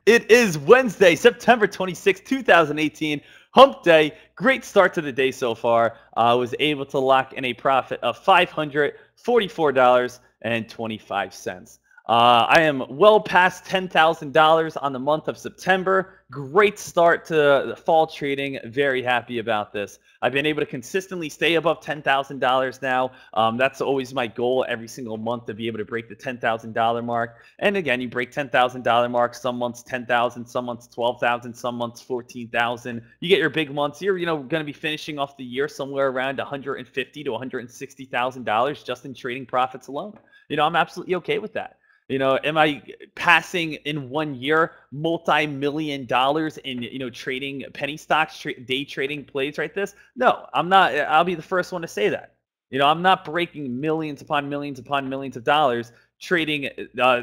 It is Wednesday, September 26th, 2018, hump day. Great start to the day so far. I was able to lock in a profit of $544.25. I am well past $10,000 on the month of September. Great start to the fall trading. Very happy about this. I've been able to consistently stay above $10,000 now. That's always my goal every single month, to be able to break the $10,000 mark. And again, you break $10,000 mark. Some months 10,000, some months 12,000, some months 14,000. You get your big months. You're going to be finishing off the year somewhere around $150,000 to $160,000 just in trading profits alone. I'm absolutely okay with that. Am I passing in 1 year multi-million dollars in, trading penny stocks, day trading plays like this? No, I'm not. I'll be the first one to say that. I'm not breaking millions upon millions upon millions of dollars trading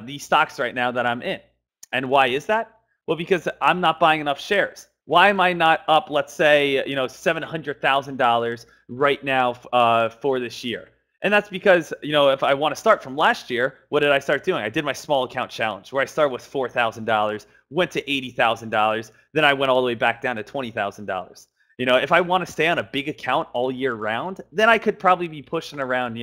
these stocks right now that I'm in. And why is that? Well, because I'm not buying enough shares. Why am I not up, let's say, $700,000 right now for this year? And that's because, if I want to start from last year, what did I start doing? I did my small account challenge where I started with $4,000, went to $80,000, then I went all the way back down to $20,000. If I want to stay on a big account all year round, then I could probably be pushing around,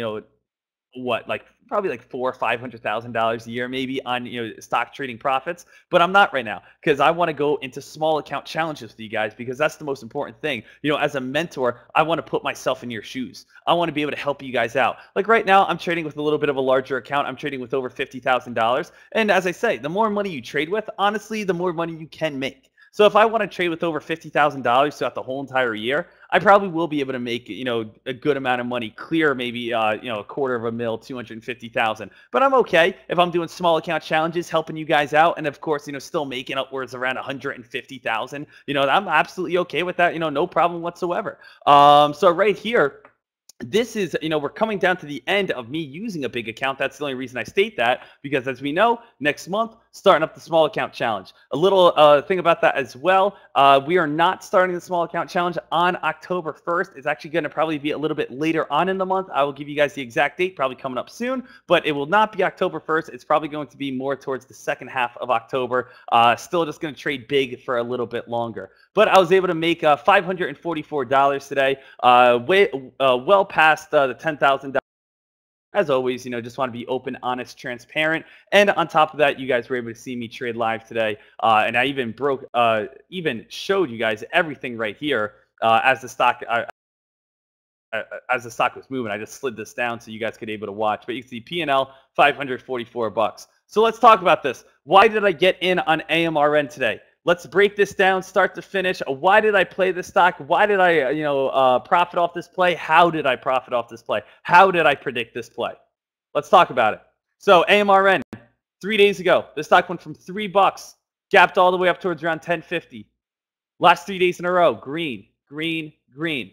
probably like $400,000 or $500,000 a year, maybe on stock trading profits. But I'm not right now, because I want to go into small account challenges with you guys, because that's the most important thing. As a mentor, I want to put myself in your shoes. I want to be able to help you guys out. Like right now, I'm trading with a little bit of a larger account. I'm trading with over $50,000. And as I say, the more money you trade with, honestly, the more money you can make. So if I want to trade with over $50,000 throughout the whole entire year, I probably will be able to make, a good amount of money, clear maybe, $250,000, 250,000. But I'm okay if I'm doing small account challenges, helping you guys out, and of course, still making upwards around 150,000. I'm absolutely okay with that. No problem whatsoever. So right here, this is, we're coming down to the end of me using a big account. That's the only reason I state that, because as we know, next month, starting up the small account challenge. A little thing about that as well, we are not starting the small account challenge on October 1st. It's actually going to probably be a little bit later on in the month. I will give you guys the exact date, probably coming up soon, but it will not be October 1st. It's probably going to be more towards the second half of October. Still just going to trade big for a little bit longer. But I was able to make $544 today, well past the $10,000. As always, just want to be open, honest, transparent. And on top of that, you guys were able to see me trade live today. And I even showed you guys everything right here as the stock was moving. I just slid this down so you guys could be able to watch. But you can see P&L, $544. So let's talk about this. Why did I get in on AMRN today? Let's break this down, start to finish. Why did I play this stock? Why did I, profit off this play? How did I profit off this play? How did I predict this play? Let's talk about it. So AMRN, 3 days ago, this stock went from $3, gapped all the way up towards around 10.50. Last 3 days in a row, green, green, green.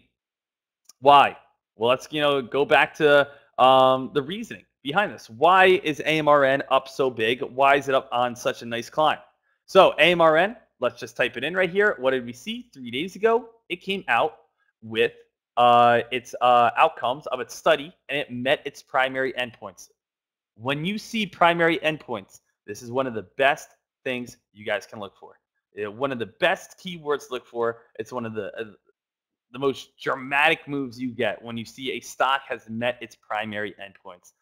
Why? Well, let's go back to the reasoning behind this. Why is AMRN up so big? Why is it up on such a nice climb? So AMRN, let's just type it in right here. What did we see 3 days ago? It came out with its outcomes of its study, and it met its primary endpoints. When you see primary endpoints, this is one of the best things you guys can look for. One of the best keywords to look for. It's one of the most dramatic moves you get when you see a stock has met its primary endpoints.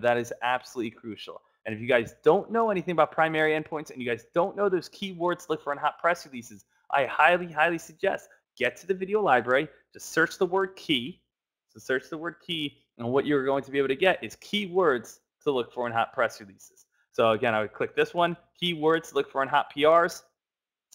That is absolutely crucial. And if you guys don't know anything about primary endpoints, and you guys don't know those keywords to look for in hot press releases, I highly, highly suggest get to the video library, just search the word key. So search the word key, and what you're going to be able to get is keywords to look for in hot press releases. So again, I would click this one, keywords to look for in hot PRs,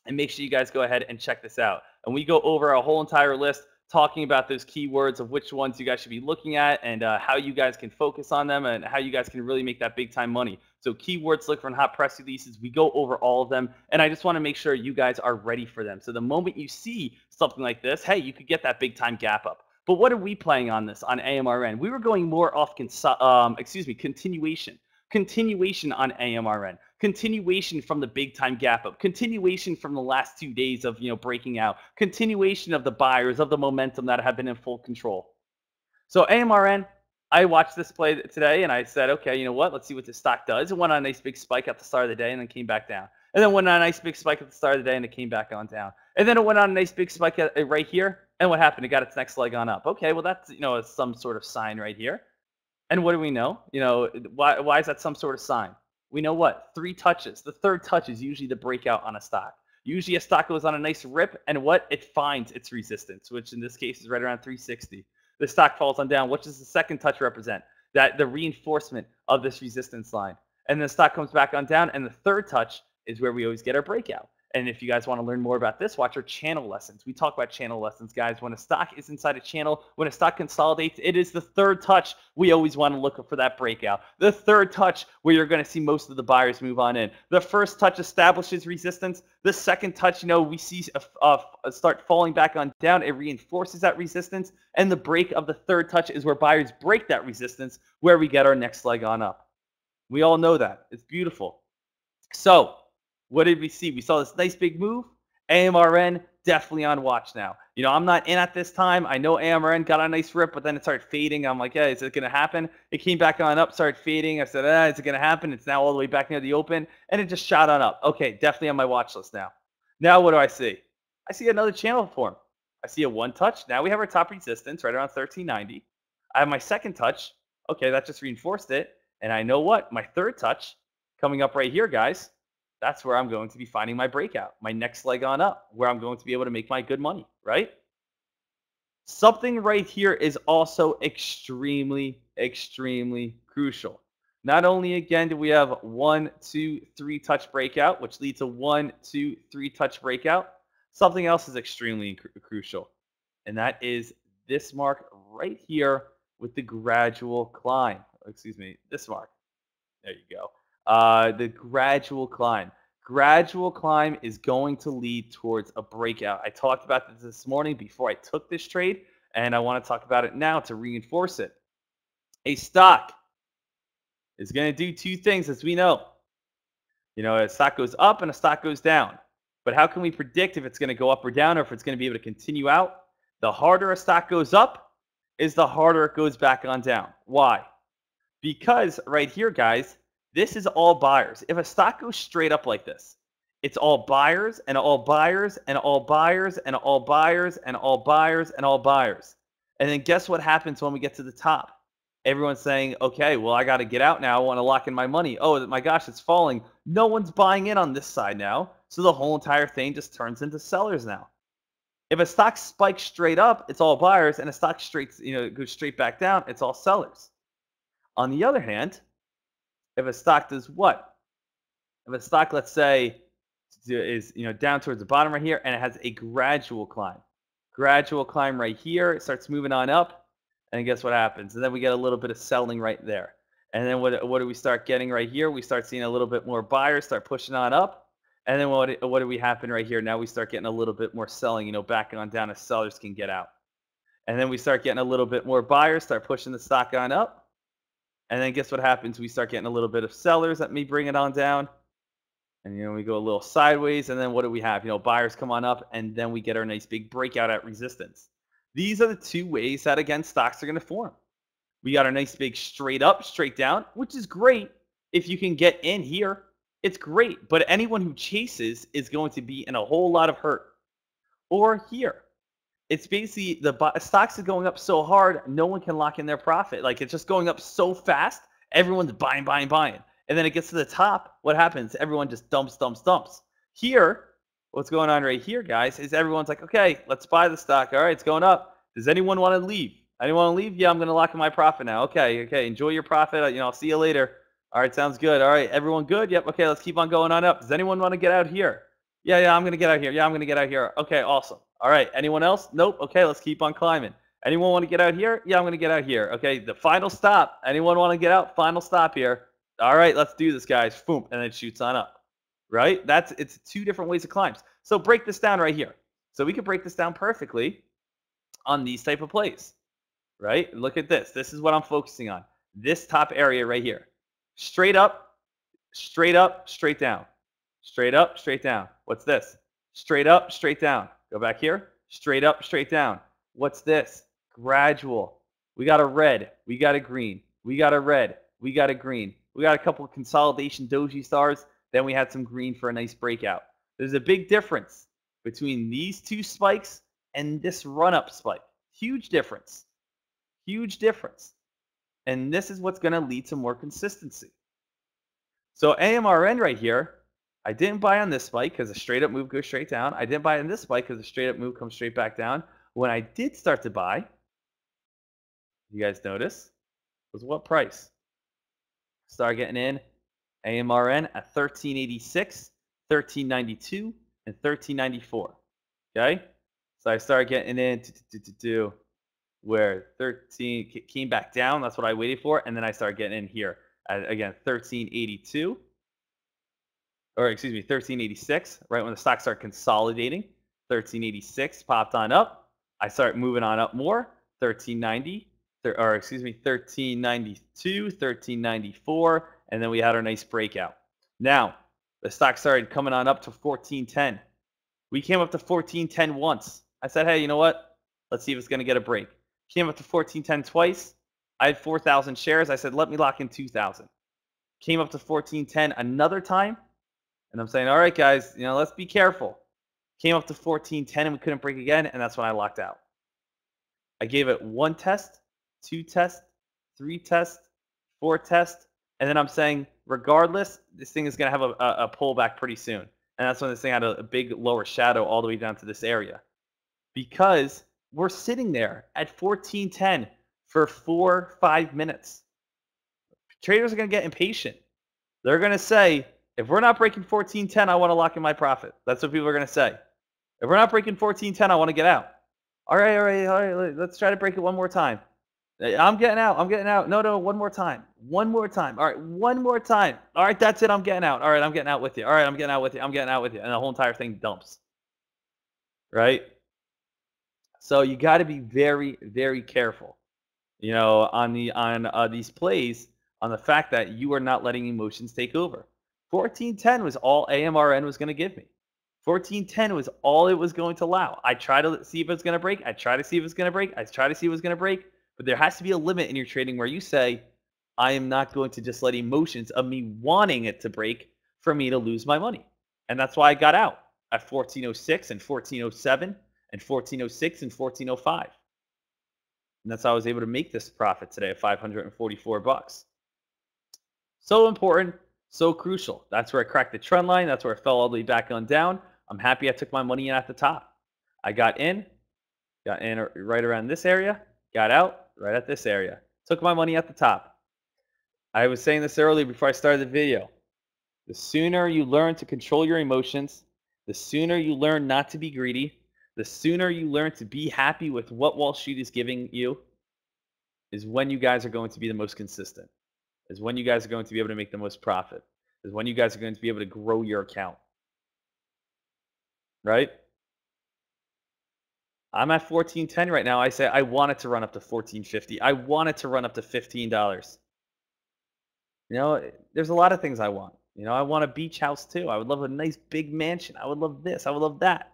and make sure you guys go ahead and check this out. And we go over a whole entire list talking about those keywords of which ones you guys should be looking at, and how you guys can focus on them, and how you guys can really make that big time money. So keywords look for in hot press releases. We go over all of them, and I just want to make sure you guys are ready for them. So the moment you see something like this, hey, you could get that big time gap up. But what are we playing on this on AMRN? We were going more off continuation. Continuation on AMRN, continuation from the big time gap up, continuation from the last 2 days of breaking out, continuation of the buyers, of the momentum that have been in full control. So AMRN, I watched this play today, and I said, okay, you know what? Let's see what this stock does. It went on a nice big spike at the start of the day, and then came back down. and then went on a nice big spike at the start of the day, and it came back on down. And then it went on a nice big spike right here, and what happened? It got its next leg on up. Okay, well that's some sort of sign right here. And what do we know? Why is that some sort of sign? We know what? 3 touches. The third touch is usually the breakout on a stock. Usually a stock goes on a nice rip, and what? It finds its resistance, which in this case is right around 360. The stock falls on down. What does the second touch represent? That the reinforcement of this resistance line. And the stock comes back on down, and the third touch is where we always get our breakout. And if you guys want to learn more about this, watch our channel lessons. We talk about channel lessons, guys. When a stock is inside a channel, when a stock consolidates, it is the third touch we always want to look for that breakout. The third touch where you're going to see most of the buyers move on in. The first touch establishes resistance. The second touch, we see start falling back on down. It reinforces that resistance. And the break of the third touch is where buyers break that resistance, where we get our next leg on up. We all know that. It's beautiful. So, what did we see? We saw this nice big move. AMRN definitely on watch now. I'm not in at this time. I know AMRN got a nice rip, but then it started fading. I'm like, hey, is it going to happen? It came back on up, started fading. I said, is it going to happen? It's now all the way back near the open, and it just shot on up. Okay, definitely on my watch list now. Now what do I see? I see another channel form. I see a one touch. Now we have our top resistance right around 1390. I have my second touch. Okay, that just reinforced it. And I know what? My third touch coming up right here, guys. That's where I'm going to be finding my breakout, my next leg on up, where I'm going to be able to make my good money, right? Something right here is also extremely, extremely crucial. Not only, again, do we have 1, 2, 3 touch breakout, which leads to 1, 2, 3 touch breakout, something else is extremely crucial, and that is this mark right here with the gradual climb. Excuse me, this mark. There you go. The gradual climb. Gradual climb is going to lead towards a breakout. I talked about this morning before I took this trade, and I want to talk about it now to reinforce it. A stock is going to do 2 things, as we know. A stock goes up and a stock goes down. But how can we predict if it's going to go up or down, or if it's going to be able to continue out? The harder a stock goes up is the harder it goes back on down. Why? Because right here, guys, this is all buyers. If a stock goes straight up like this, it's all buyers and all buyers and all buyers and all buyers and all buyers and all buyers. And then guess what happens when we get to the top? Everyone's saying, okay, well, I got to get out now. I want to lock in my money. Oh, my gosh, it's falling. No one's buying in on this side now. So the whole entire thing just turns into sellers now. If a stock spikes straight up, it's all buyers, and a stock goes straight back down, it's all sellers. On the other hand, if a stock does what? If a stock, let's say, is down towards the bottom right here, and it has a gradual climb right here, it starts moving on up, and guess what happens? And then we get a little bit of selling right there. And then what do we start getting right here? We start seeing a little bit more buyers start pushing on up. And then what do we happen right here? Now we start getting a little bit more selling, backing on down as sellers can get out. And then we start getting a little bit more buyers start pushing the stock on up. And then guess what happens? We start getting a little bit of sellers that may bring it on down. And, we go a little sideways. And then what do we have? Buyers come on up, and then we get our nice big breakout at resistance. These are the 2 ways that, again, stocks are going to form. We got our nice big straight up, straight down, which is great. If you can get in here, it's great. But anyone who chases is going to be in a whole lot of hurt. Or here. It's basically the stocks are going up so hard, no one can lock in their profit. Like, it's just going up so fast, everyone's buying, buying, buying. And then it gets to the top, what happens? Everyone just dumps, dumps, dumps. Here, what's going on right here, guys, is everyone's like, okay, let's buy the stock. All right, it's going up. Does anyone want to leave? Anyone want to leave? Yeah, I'm going to lock in my profit now. Okay, enjoy your profit. I'll see you later. All right, sounds good. All right, everyone good? Yep, okay, let's keep on going on up. Does anyone want to get out here? Yeah, I'm going to get out here. Yeah, I'm going to get out here. Okay, awesome. All right, anyone else? Nope. Okay, let's keep on climbing. Anyone want to get out here? Yeah, I'm going to get out here. Okay, the final stop. Anyone want to get out? Final stop here. All right, let's do this, guys. Boom, and then it shoots on up. Right? It's 2 different ways of climbs. So break this down right here. So we can break this down perfectly on these type of plays. Right? Look at this. This is what I'm focusing on. This top area right here. Straight up, straight up, straight down. Straight up, straight down. What's this? Straight up, straight down. Go back here. Straight up, straight down. What's this? Gradual. We got a red. We got a green. We got a red. We got a green. We got a couple of consolidation doji stars. Then we had some green for a nice breakout. There's a big difference between these two spikes and this run-up spike. Huge difference. Huge difference. And this is what's going to lead to more consistency. So AMRN right here, I didn't buy on this spike because a straight up move goes straight down. I didn't buy on this spike because a straight up move comes straight back down. When I did start to buy, you guys notice, was what price? Start getting in AMRN at 1386, 1392, and 1394. Okay? So I started getting in to where 13 came back down. That's what I waited for. And then I started getting in here at, again, 1382. Or excuse me, 1386, right when the stock started consolidating. 1386 popped on up. I started moving on up more. 1390, or excuse me, 1392, 1394, and then we had our nice breakout. Now, the stock started coming on up to 1410. We came up to 1410 once. I said, hey, you know what? Let's see if it's going to get a break. Came up to 1410 twice. I had 4,000 shares. I said, let me lock in 2,000. Came up to 1410 another time. And I'm saying, all right, guys, let's be careful. Came up to 1410 and we couldn't break again, and that's when I locked out. I gave it 1 test, 2 tests, 3 tests, 4 tests, and then I'm saying, regardless, this thing is going to have a pullback pretty soon. And that's when this thing had a big lower shadow all the way down to this area. Because we're sitting there at 1410 for 4-5 minutes. Traders are going to get impatient. They're going to say, if we're not breaking 1410, I want to lock in my profit. That's what people are going to say. If we're not breaking 1410, I want to get out. All right. Let's try to break it one more time. I'm getting out. No, one more time. All right, one more time. All right, that's it. I'm getting out. All right, I'm getting out with you. All right, I'm getting out with you. And the whole entire thing dumps. Right? So you got to be very, very careful, on these plays, on the fact that you are not letting emotions take over. 1410 was all AMRN was going to give me. 1410 was all it was going to allow. I try to see if it's going to break. I try to see if it's going to break. But there has to be a limit in your trading where you say, I am not going to just let emotions of me wanting it to break for me to lose my money. And that's why I got out at 1406 and 1407 and 1406 and 1405. And that's how I was able to make this profit today of $544. So important. So crucial. That's where I cracked the trend line. That's where I fell all the way back on down. I'm happy I took my money in at the top. I got in right around this area, got out right at this area. Took my money at the top. I was saying this earlier before I started the video. The sooner you learn to control your emotions, the sooner you learn not to be greedy, the sooner you learn to be happy with what Wall Street is giving you, is when you guys are going to be the most consistent. Is when you guys are going to be able to make the most profit. Is when you guys are going to be able to grow your account. Right? I'm at 1410 right now. I say I want it to run up to 1450. I want it to run up to $15. There's a lot of things I want. I want a beach house too. I would love a nice big mansion. I would love this. I would love that.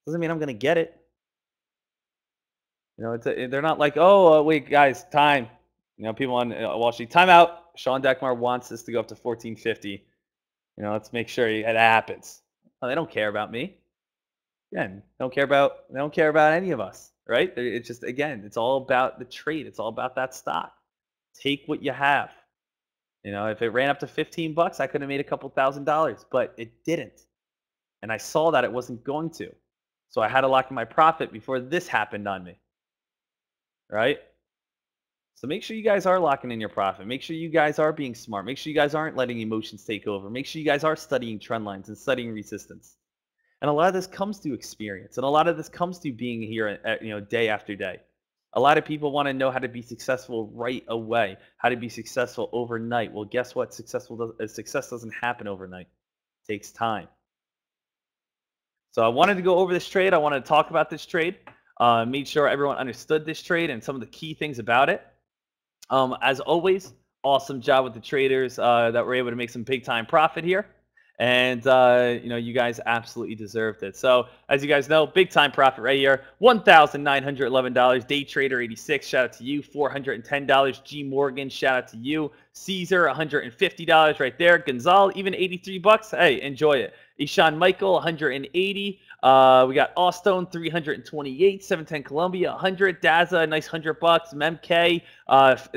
Doesn't mean I'm going to get it. They're not like, oh, wait, guys, time. People on Wall Street, time out. Sean Dekmar wants this to go up to 1450. Let's make sure it happens. Oh, they don't care about me. Again, they don't care about any of us, right? It's just, again, it's all about the trade. It's all about that stock. Take what you have. If it ran up to $15, I could have made a couple $1,000s, but it didn't. And I saw that it wasn't going to. So I had to lock in my profit before this happened on me. Right? So make sure you guys are locking in your profit. Make sure you guys are being smart. Make sure you guys aren't letting emotions take over. Make sure you guys are studying trend lines and studying resistance. And a lot of this comes through experience. And a lot of this comes through being here, day after day. A lot of people want to know how to be successful right away, how to be successful overnight. Well, guess what? Success doesn't happen overnight. It takes time. So I wanted to go over this trade. I wanted to talk about this trade. Made sure everyone understood this trade and some of the key things about it. As always, awesome job with the traders that were able to make some big time profit here. And, you guys absolutely deserved it. So, as you guys know, big time profit right here. $1,911. Day Trader 86, shout out to you. $410. G Morgan, shout out to you. Caesar, $150 right there. Gonzal, even 83 bucks. Hey, enjoy it. Ishan Michael, 180. We got Allstone, 328. 710 Columbia, 100. Daza, nice 100 bucks. Memk,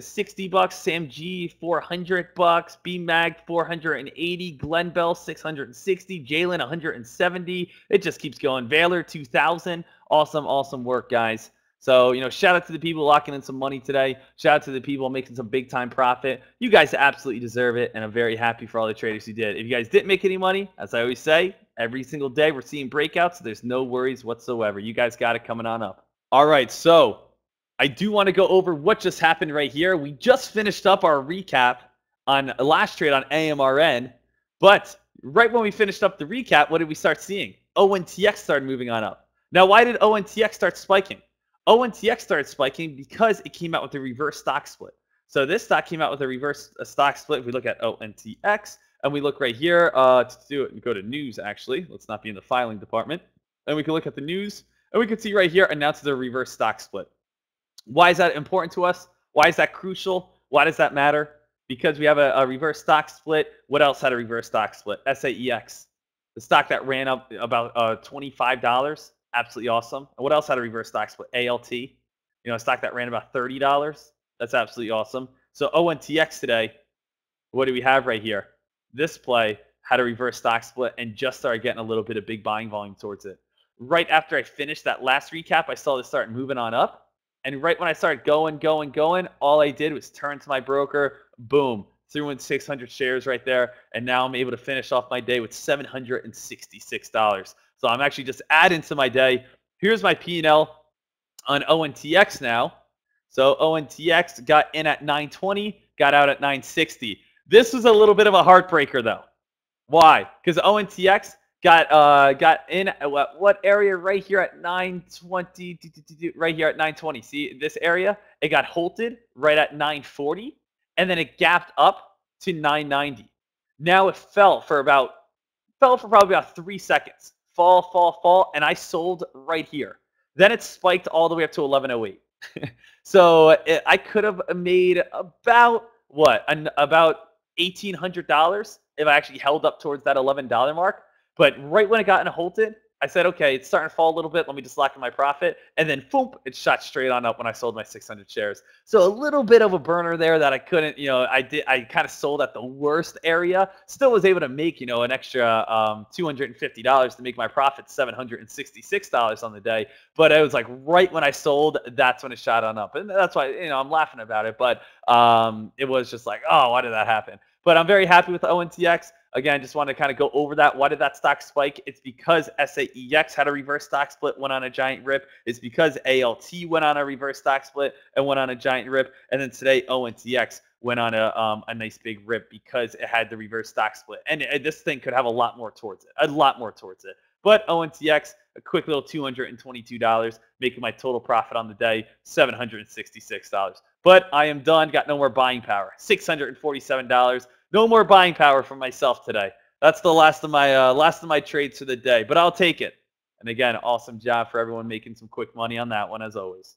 60 bucks. Sam G, 400 bucks. B Mag, 480. Glenn Bell, 660. Jalen, 170. It just keeps going. Valor, 2,000. Awesome work, guys. So, shout out to the people locking in some money today. Shout out to the people making some big time profit. You guys absolutely deserve it, and I'm very happy for all the traders who did. If you guys didn't make any money, as I always say, every single day we're seeing breakouts. So there's no worries whatsoever. You guys got it coming on up. All right, so I do want to go over what just happened right here. We just finished up our recap on last trade on AMRN, but right when we finished up the recap, what did we start seeing? ONTX started moving on up. Now, why did ONTX start spiking? ONTX started spiking because it came out with a reverse stock split. So this stock came out with a reverse stock split. If we look at ONTX and we look right here to do it and go to news, actually. Let's not be in the filing department. And we can look at the news and we can see right here announced the reverse stock split. Why is that important to us? Why is that crucial? Why does that matter? Because we have a reverse stock split. What else had a reverse stock split? SAEX, the stock that ran up about $25. Absolutely awesome. And what else had a reverse stock split? ALT, a stock that ran about $30. That's absolutely awesome. So ONTX today, what do we have right here? This play had a reverse stock split and just started getting a little bit of big buying volume towards it. Right after I finished that last recap, I saw this start moving on up. And right when I started going, all I did was turn to my broker, boom, threw in 600 shares right there. And now I'm able to finish off my day with $766. So I'm actually just adding to my day. Here's my P&L on ONTX now. So ONTX got in at 920, got out at 960. This was a little bit of a heartbreaker though. Why? Because ONTX got in at what area? Right here at 920. Right here at 920. See this area? It got halted right at 940, and then it gapped up to 990. Now it fell for probably about 3 seconds. Fall, and I sold right here. Then it spiked all the way up to 1108. So I could have made about about $1,800 if I actually held up towards that $11 mark. But right when it got halted, I said, okay, it's starting to fall a little bit. Let me just lock in my profit. And then, boom, it shot straight on up when I sold my 600 shares. So a little bit of a burner there that I couldn't, I kind of sold at the worst area. Still was able to make, an extra $250 to make my profit $766 on the day. But it was like right when I sold, that's when it shot on up. And that's why, I'm laughing about it. But it was just like, oh, why did that happen? But I'm very happy with ONTX. Again, just want to kind of go over that. Why did that stock spike? It's because SAEX had a reverse stock split, went on a giant rip. It's because ALT went on a reverse stock split and went on a giant rip. And then today, ONTX went on a nice big rip because it had the reverse stock split. And this thing could have a lot more towards it. But ONTX, a quick little $222, making my total profit on the day $766. But I am done. Got no more buying power. $647. No more buying power for myself today. That's the last of my trades for the day. But I'll take it. And again, awesome job for everyone making some quick money on that one as always.